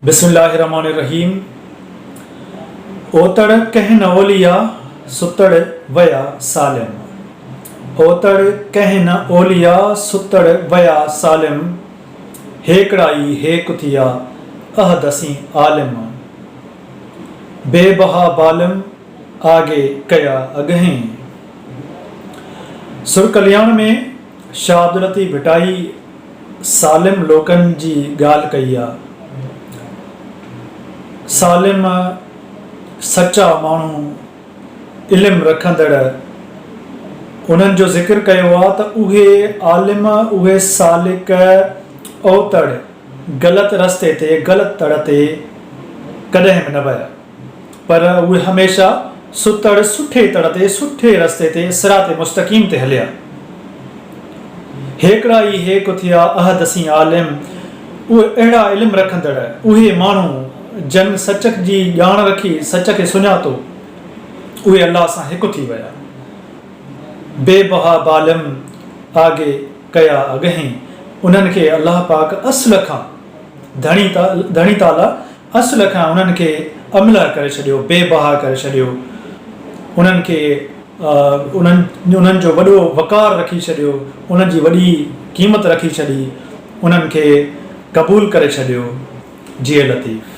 बिस्मिल्लाहिर्रहमानिर्रहीम। ओतड़ कह न ओलिया सुतड़ वया सालिम। ओतड़ कह न ओलिया सुतड़ वया सालिम। हेकड़ाई हे कुथिया अहदसी आलिम। बेबहा बालिम आगे कया अगहें। सुर कल्याण में शाह अब्दुल लतीफ़ भिटाई सालिम लोकन जी गाल कई आ। सालिम सच्चा माण्हू इल्म रखंदड़ उन्हनि जो ज़िक्र कयो आहे त उहे आलिम उहे सालिक ओतड़ ग़लति रस्ते ते ग़लति तड़ ते कॾहिं बि न विया, पर उहे हमेशह सुतड़ सुठे तड़ ते सुठे रस्ते ते सिरात मुस्तक़ीम ते हलिया। हेकड़ा ई हे कुथिया अहदसी आलिम, उहे अहिड़ा इल्म रखंदड़ उहे माण्हू जन सच जी ॼाण रखी सच खे सुञातो, उहे अल्लाह सां हिकु थी विया। बेबहा बालिम आगे कया अगहें, उन्हनि खे अल्लाह पाक असुल खां धणी ताला असुल खां उन्हनि खे अमला करे छॾियो, बेबहा करे छॾियो, उन्हनि खे उन्हनि जो वॾो वक़ार रखी छॾियो, उन्हनि जी वॾी क़ीमत रखी छॾी, उन्हनि खे क़बूल करे छॾियो। जी लतीफ़।